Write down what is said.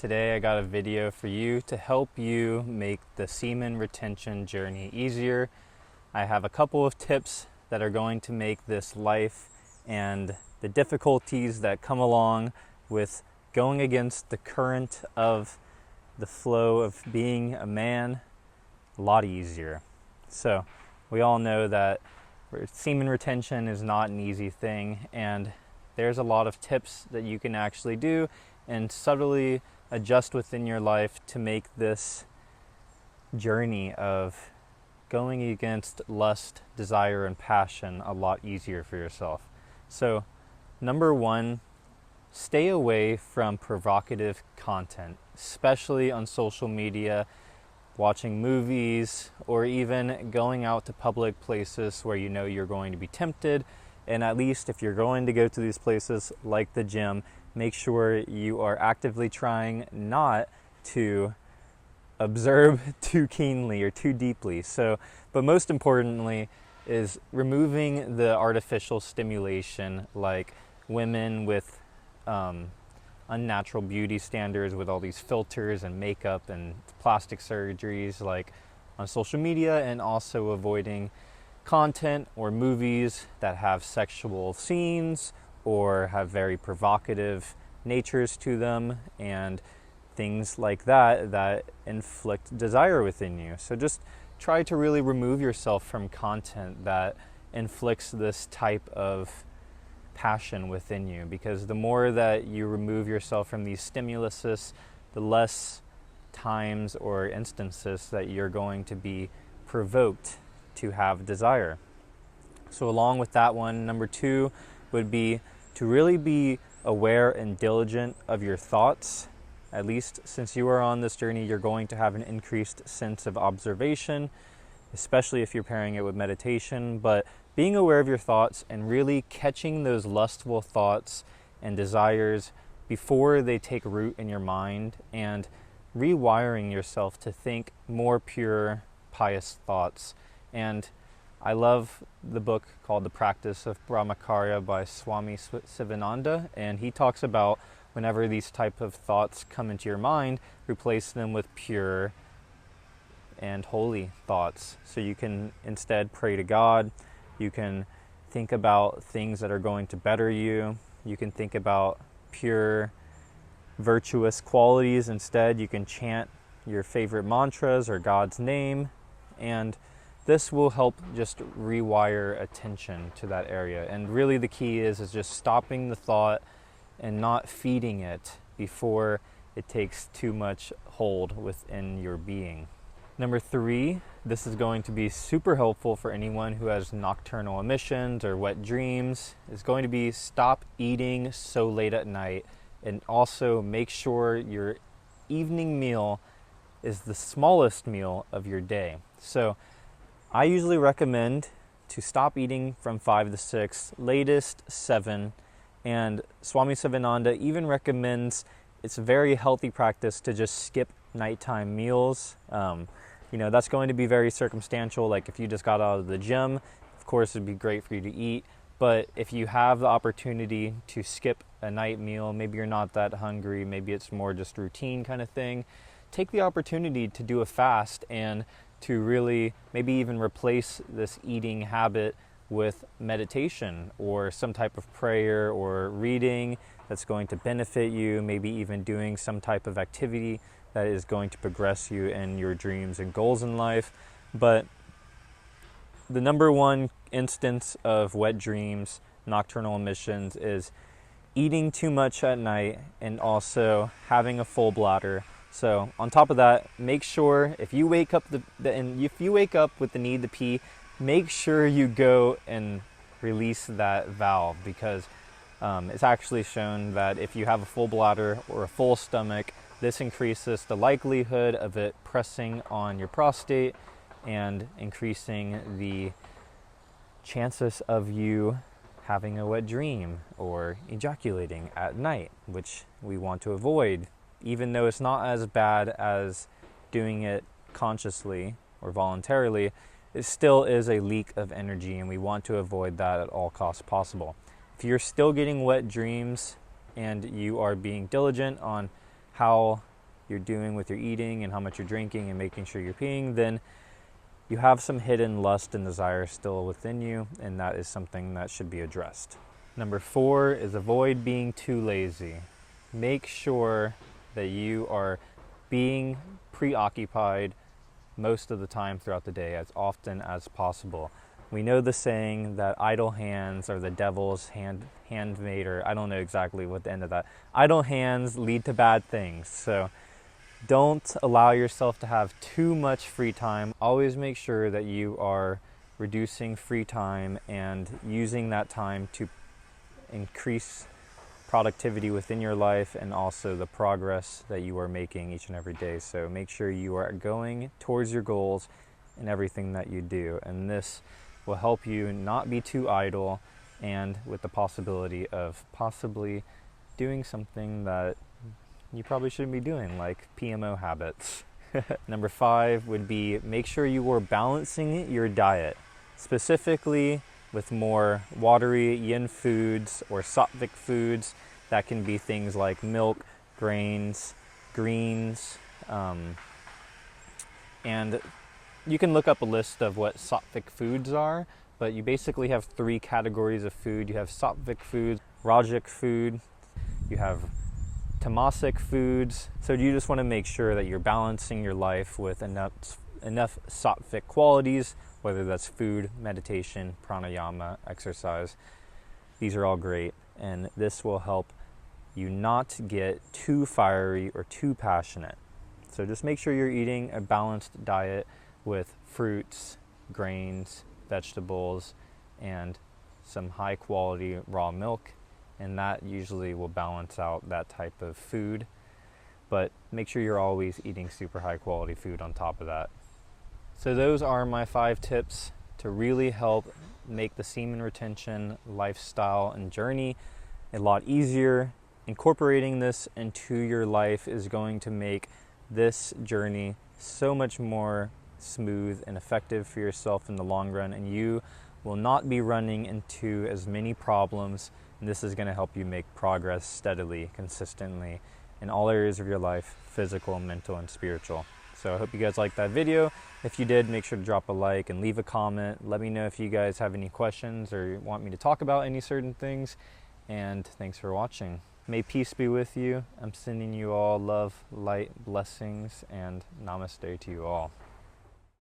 Today I got a video for you to help you make the semen retention journey easier. I have a couple of tips that are going to make this life and the difficulties that come along with going against the current of the flow of being a man a lot easier. So we all know that semen retention is not an easy thing, and there's a lot of tips that you can actually do and subtly adjust within your life to make this journey of going against lust, desire, and passion a lot easier for yourself. So, number one, stay away from provocative content, especially on social media, watching movies, or even going out to public places where you know you're going to be tempted. And at least if you're going to go to these places like the gym, make sure you are actively trying not to observe too keenly or too deeply. But most importantly is removing the artificial stimulation, like women with unnatural beauty standards with all these filters and makeup and plastic surgeries like on social media, and also avoiding content or movies that have sexual scenes or have very provocative natures to them and things like that inflict desire within you. So just try to really remove yourself from content that inflicts this type of passion within you, because the more that you remove yourself from these stimuluses, the less times or instances that you're going to be provoked to have desire. So along with that one, number two would be to really be aware and diligent of your thoughts. At least since you are on this journey, you're going to have an increased sense of observation, especially if you're pairing it with meditation. But being aware of your thoughts and really catching those lustful thoughts and desires before they take root in your mind, and rewiring yourself to think more pure, pious thoughts. And I love the book called The Practice of Brahmacharya by Swami Sivananda, and he talks about whenever these type of thoughts come into your mind, replace them with pure and holy thoughts. So you can instead pray to God, you can think about things that are going to better you, you can think about pure, virtuous qualities instead, you can chant your favorite mantras or God's name, and this will help just rewire attention to that area. And really the key is just stopping the thought and not feeding it before it takes too much hold within your being. Number three, this is going to be super helpful for anyone who has nocturnal emissions or wet dreams, is going to be stop eating so late at night, and also make sure your evening meal is the smallest meal of your day. So I usually recommend to stop eating from 5 to 6, latest 7, and Swami Sivananda even recommends it's a very healthy practice to just skip nighttime meals. That's going to be very circumstantial, like if you just got out of the gym, of course it'd be great for you to eat, but if you have the opportunity to skip a night meal, maybe you're not that hungry, maybe it's more just routine kind of thing, take the opportunity to do a fast and to really maybe even replace this eating habit with meditation or some type of prayer or reading that's going to benefit you, maybe even doing some type of activity that is going to progress you in your dreams and goals in life. But the number one instance of wet dreams, nocturnal emissions, is eating too much at night and also having a full bladder. So on top of that, make sure if you wake up with the need to pee, make sure you go and release that valve, because it's actually shown that if you have a full bladder or a full stomach, this increases the likelihood of it pressing on your prostate and increasing the chances of you having a wet dream or ejaculating at night, which we want to avoid. Even though it's not as bad as doing it consciously or voluntarily, it still is a leak of energy, and we want to avoid that at all costs possible. If you're still getting wet dreams and you are being diligent on how you're doing with your eating and how much you're drinking and making sure you're peeing, then you have some hidden lust and desire still within you, and that is something that should be addressed. Number 4 is avoid being too lazy. Make sure that you are being preoccupied most of the time throughout the day, as often as possible. We know the saying that idle hands are the devil's handmaid, or I don't know exactly what the end of that. Idle hands lead to bad things. So don't allow yourself to have too much free time. Always make sure that you are reducing free time and using that time to increase productivity within your life and also the progress that you are making each and every day. So make sure you are going towards your goals in everything that you do. And this will help you not be too idle, and with the possibility of possibly doing something that you probably shouldn't be doing, like PMO habits. Number 5 would be make sure you are balancing your diet, specifically with more watery yin foods or sattvic foods. That can be things like milk, grains, greens, and you can look up a list of what sattvic foods are, but you basically have 3 categories of food. You have sattvic food, rajic food, you have tamasic foods. So you just want to make sure that you're balancing your life with enough sattvic qualities, whether that's food, meditation, pranayama, exercise. These are all great, and this will help you not get too fiery or too passionate. So just make sure you're eating a balanced diet with fruits, grains, vegetables, and some high quality raw milk, and that usually will balance out that type of food. But make sure you're always eating super high quality food on top of that. So those are my 5 tips to really help make the semen retention lifestyle and journey a lot easier. Incorporating this into your life is going to make this journey so much more smooth and effective for yourself in the long run, and you will not be running into as many problems, and this is going to help you make progress steadily, consistently in all areas of your life, physical, mental, and spiritual. So I hope you guys liked that video. If you did, make sure to drop a like and leave a comment. Let me know if you guys have any questions or want me to talk about any certain things, and thanks for watching. May peace be with you. I'm sending you all love, light, blessings, and namaste to you all.